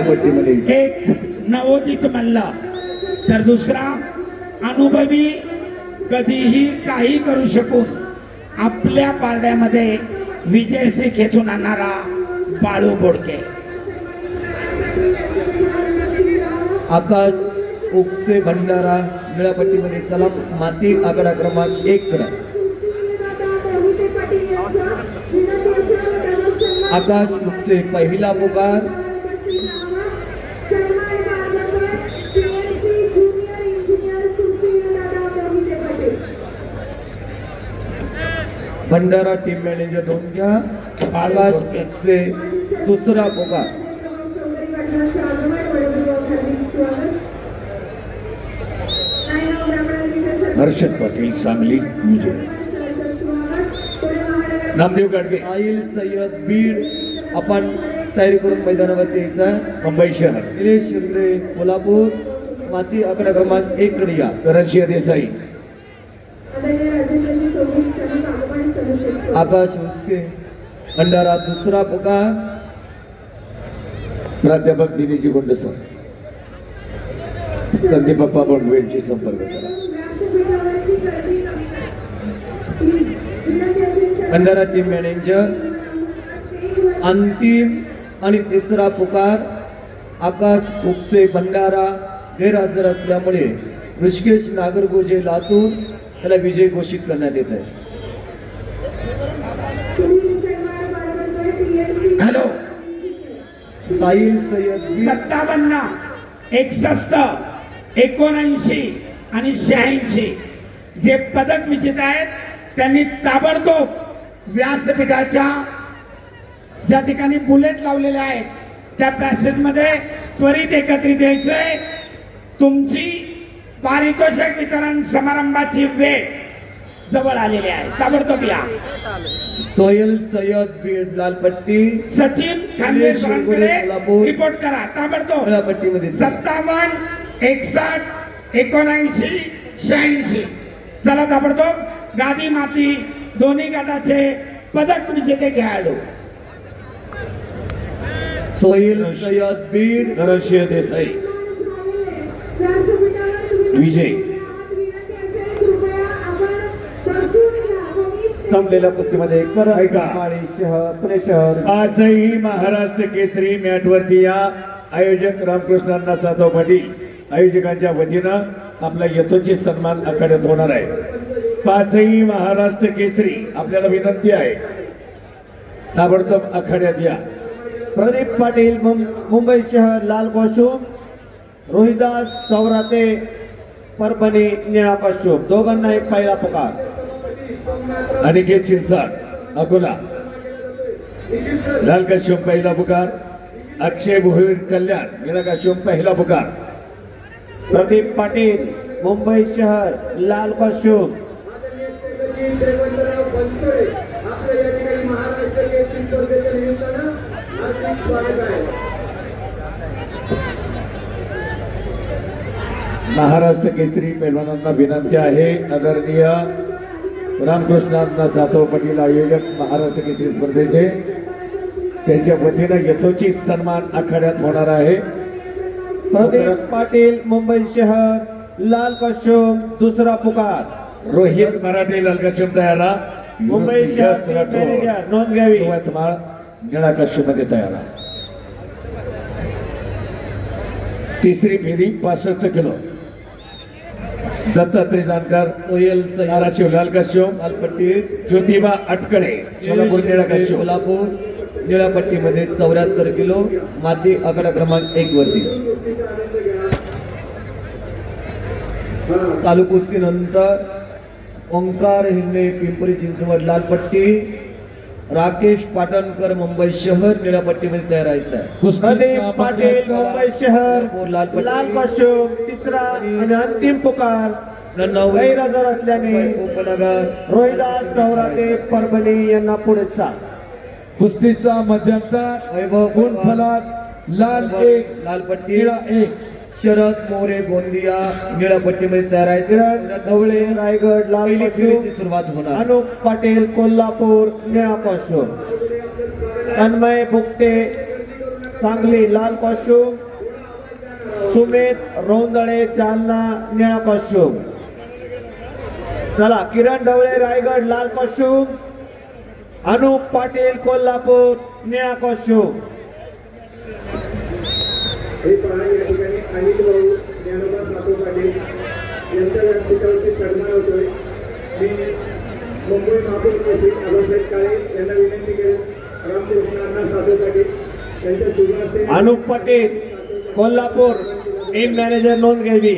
एक नवोदित मल्ल तर दुसरा अनुभवी, कधीही काही करू शकून आपल्या पारड्यामध्ये विजयश्री खेचून आणणारा बाळू बोडके. आकाश उकसे भंडारा निळापट्टीमध्ये चला माती आकडा क्रमांक 1 करा. आकाश उकसे पहिला पुकार. भंडारा टीम मॅनेजर नोंद घ्या. आकाश उकसे दुसरा पुकार. हर्षद पाटील सांगली विजय. नामदेव गाडगे आईल सय्यद बीड आपण तयारी करून मैदानावरती यायचा. मुंबई शहर निलेश शिंदे कोल्हापूर माती आकडा क्रमांक 1 कडे या. करंशिया देसाई आकाश उस्के भंडारा दुसरा पुकार. प्राध्यापक दिनेजी गुंडसर संदीप बाप्पा बंडवेंची संपर्क करा. भंडारा टीम मॅनेजर अंतिम आणि तिसरा पुकार. आकाश उकसे भंडारा गैरहजर असल्यामुळे ऋषिकेश नागरगोजे लातूर त्याला विजय घोषित करण्यात येत आहे. हॅलो साहिल सय्यद 57, 61, 79 आणि 86 जे पदक विजेते आहेत त्यांनी ताबडतोब व्यासपीठाच्या ज्या ठिकाणी बुलेट लावलेले आहेत त्या पॅसेजमध्ये त्वरित एकत्रित यायचंय. तुमची पारितोषिक वितरण समारंभाची वेळ जवळ आलेली आहे. ताबडतोब या. सोहेल सय्यद बीड लालपट्टी. सचिन खानदेशकडे रिपोर्ट करा ताबडतोब. निळापट्टीमध्ये 57, 61, 79, 86 चला ताबडतोब. गादी माती दोन्ही गटाचे पदक विजेते खेळाडू. सोहेल सय्यद बीड करंशिया देसाई विजय. संपलेल्या कुस्तीमध्ये ऐका. शहर पुणे शहर आजही महाराष्ट्र केसरी मॅट वरती या आयोजक रामकृष्णांना सातव पाटील आयोजकांच्या वतीनं आपला यथोचित सन्मान आखाड्यात होणार आहे. पाचही महाराष्ट्र केसरी आपल्याला विनंती आहे ताबडतोब आखाड्यात या. प्रदीप पाटील मुंबई शहर लाल कॉस्ट्यूम, रोहिदास सौराते परभणी निळा कॉस्ट्यूम. दोघांना एक पहिला पुकार. अनिकेत शिरसाट अकोला लाल कश्यप पहिला पुकार. अक्षय भोईर कल्याण निळा कश्यप पहिला पुकार. प्रदीप पाटील मुंबई शहर लाल कॉस्ट्यूम. महाराष्ट्र केसरी पैलवानांना विनंती आहे. आदरणीय रामकृष्णांना सातव पाटील आयोजक महाराष्ट्र केसरी स्पर्धेचे त्यांच्या वतीनं यथोचित सन्मान आखाड्यात होणार आहे. प्रदीप पाटील मुंबई शहर लाल कॉस्ट्यूम दुसरा पुकार. रोहित मराठे लाल कश्यप तयारा. मुंबई शहर मॅनेजर नोंद घ्यावी. यवतमाळ निळा कश्यप मध्ये तयार. तिसरी फेरी 65 किलो. दत्तात्रय जानकर सोहेल धाराशिव लाल कश्यप. लालपट्टी ज्योतिबा अटकडे सोलापूर निळा कश्यप. कोल्हापूर निळापट्टीमध्ये 74 किलो माती आकडा क्रमांक 1 वरती. चालू कुस्तीनंतर ओंकार हिंगणे पिंपरी चिंचवड लालपट्टी. राकेश पाटणकर मुंबई शहर निळापट्टीमध्ये तयार आहे. प्रदीप पाटील मुंबई शहर लालपट्टी. लाल कॉस्ट्यूम तिसरा आणि अंतिम पुकार. गैरहजर असल्याने उपनगर रोहिदास चौराते परभणी यांना पुढेचा. कुस्तीचा मध्यंतर वैभव गुणफलक लाल 1 लालपट्टी. निळा 1. शरद मोरे गोंदिया निळापट्टीमध्ये तयार आहे. ढवळे रायगड लाल पहिली कॉस्ट्यूम. फेरीची सुरुवात होणार. अनुप पाटील कोल्हापूर निळा कॉस्ट्यूम. तन्मय बुकटे सांगली लाल कॉस्ट्युम, सुमित रौंदळे जालना निळा कॉस्ट्युम. चला किरण ढवळे रायगड लाल कॉस्ट्युम, अनुप पाटील कोल्हापूर निळा कॉस्ट्युम. हे पहा या ठिकाणी अनिल भाऊ ज्ञानोबा सातू पाटील यांच्या व्यासपीठावरती सन्मान होतोय. मी मुंबई महापौर ट्रॉफी आबासाहेब काळे यांना विनंती करेन रामकृष्ण अण्णा सातू पाटील यांच्या शुभ हस्ते अनुप पाटील कोल्हापूर टीम मॅनेजर नोंद घ्यावी.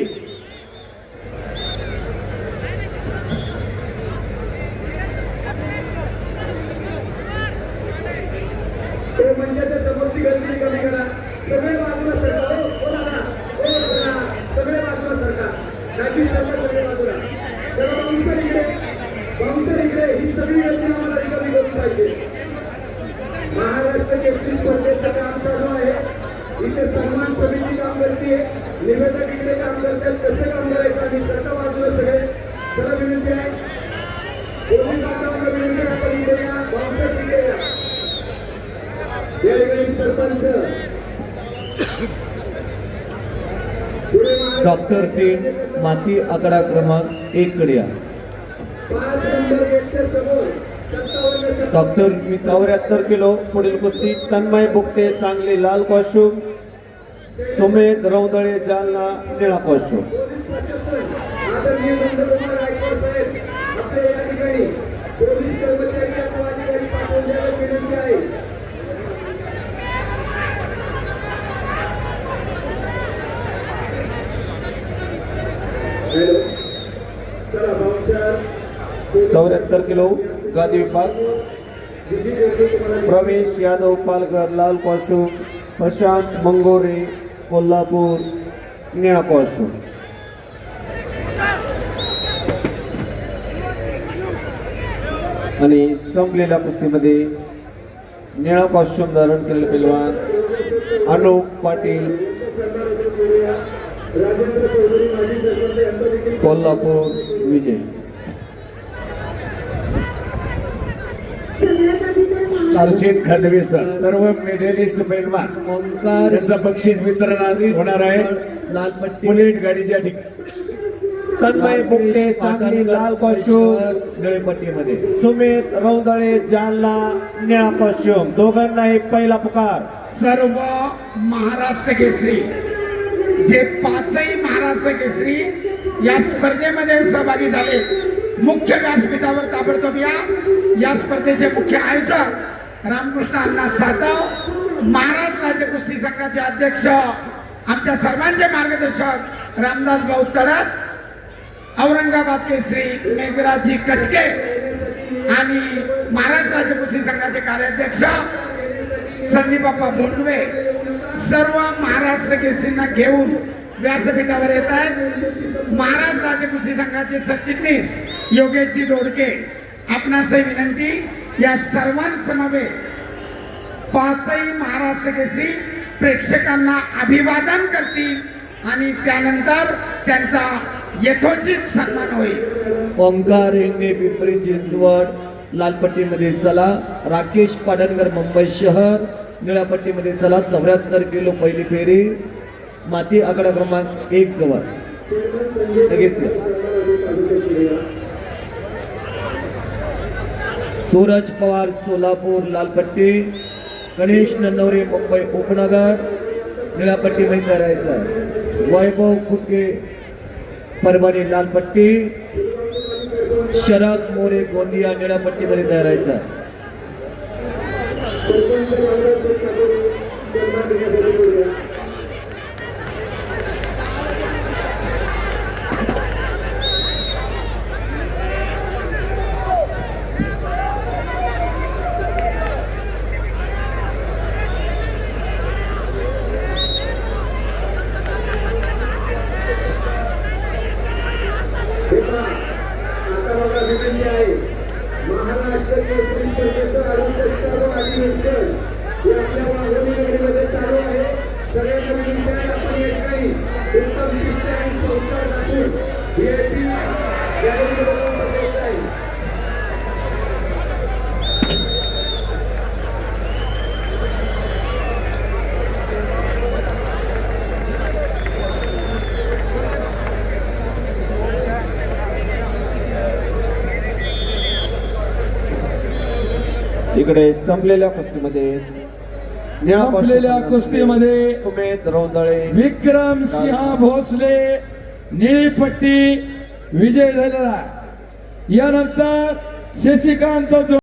ते मंचाच्या समोरची गर्दी कमी करा. सगळे बाजूला सरका. हो दादा, हो दादा, सगळे बाजूला सरका. नाकी सरका सगळे बाजूला. चला बाउन्सर इकडे, बाउन्सर इकडे. ही सगळी गर्दी आम्हाला रिकामी करून पाहिजे. महाराष्ट्र केसरी स्पर्धेचं काम चालू आहे. इथे सन्मान समिती काम करते. निवेदक इकडे काम करतात. कसं काम करायचं आणि सरका बाजूला सगळे. चला विनंती आहे. पोलीस बांधवांना विनंती आहे आपण इकडे या. बाउन्सर इकडे या. या ठिकाणी सरपंच डॉक्टर टीम माती आकडा क्रमांक 1 कडे या. 5 नंबर गेटच्या समोर 57 डॉक्टर मी 74 किलो पुढील कुस्ती तन्मय बुकटे सांगली लाल कॉस्ट्युम, सुमित रौंदळे जालना निळा कॉस्ट्युम. पोलीस प्रशासन आदरणीय नंदकुमार गायकवाड साहेब आपल्या या ठिकाणी पोलीस कर्मचारी अथवा अधिकारी पाठवून द्यायला विनंती आहे. हॅलो चला बाउन्सर 74 किलो गादी विभाग जी गर्दी तुम्हाला प्रवेश यादव पालघर लाल कॉस्ट्युम, प्रशांत मंगोरे कोल्हापूर निळा कॉस्ट्युम. आणि संपलेल्या कुस्तीमध्ये निळा कॉस्ट्युम धारण केलेले पैलवान अनुप पाटील राजेंद्र चौधरी माजी सरपंच यांचा देखील कोल्हापूर विजय. अर्चित खंडवे सर सर्व मेडलिस्ट पैलवान ओंकार त्यांचं बक्षीस वितरण आधी होणार आहे. लाल पट्टी बुलेट गाडीच्या ठिकाणी तन्मय बुकटे सांगली लाल कॉस्ट्युम, निळे पट्टीमध्ये सुमित रौंदळे जालना निळा कॉस्ट्युम. दोघांनाही पहिला पुकार. सर्व महाराष्ट्र केसरी जे 5ही महाराष्ट्र केसरी या स्पर्धेमध्ये सहभागी झाले मुख्य व्यासपीठावर ताबडतोब या स्पर्धेचे मुख्य आयोजक रामकृष्ण अण्णा सातव, महाराष्ट्र राज्य कुस्ती संघाचे अध्यक्ष आमच्या सर्वांचे मार्गदर्शक रामदास भाऊ तडस, औरंगाबाद केसरी मेघराजी कटके आणि महाराष्ट्र राज्य कुस्ती संघाचे कार्याध्यक्ष संदीप बाप्पा बोंडवे सर्व महाराष्ट्र केसरींना घेऊन व्यासपीठावर येत आहेत. महाराष्ट्र राज्य कुस्ती संघाचे सरचिटणीस योगेशजी दोडके आपणासही विनंती या सर्वांसमवेत 5ही महाराष्ट्र केसरी प्रेक्षकांना अभिवादन करतील आणि त्यानंतर त्यांचा यथोचित सन्मान होईल. ओंकार हिंगणे पिंपरी चिंचवड लाल पट्टीमध्ये चला. राकेश पाटणकर मुंबई शहर निळ्या पट्टीमध्ये चला. 74 किलो पहिली फेरी माती आकडा क्रमांक 1 जवळ लगेच या. सूरज पवार सोलापूर लाल पट्टी, गणेश नन्नवरे मुंबई उपनगर निळ्या पट्टीमध्ये करायचा. वैभव फुटके परभणी लाल पट्टी, शरद मोरे गोंदिया निळ्या पट्टीमध्ये तयारायचा. आता बघा विनंती आहे. महाराष्ट्र केसरी स्पर्धेचं 68वं अधिवेशन हे आपल्या वाघोली नगरीमध्ये चालू आहे. सगळ्यांना विनंती आहे आपण या ठिकाणी उत्तम शिस्त आणि संस्कार दाखवून VIP गॅलरीमध्ये जाऊन बसायचं आहे. इकडे संपलेल्या कुस्तीमध्ये निळा संपलेल्या कुस्तीमध्ये उमेद रौंदळे विक्रम सिंह भोसले निळी पट्टी विजय झालेला. यानंतर शशिकांत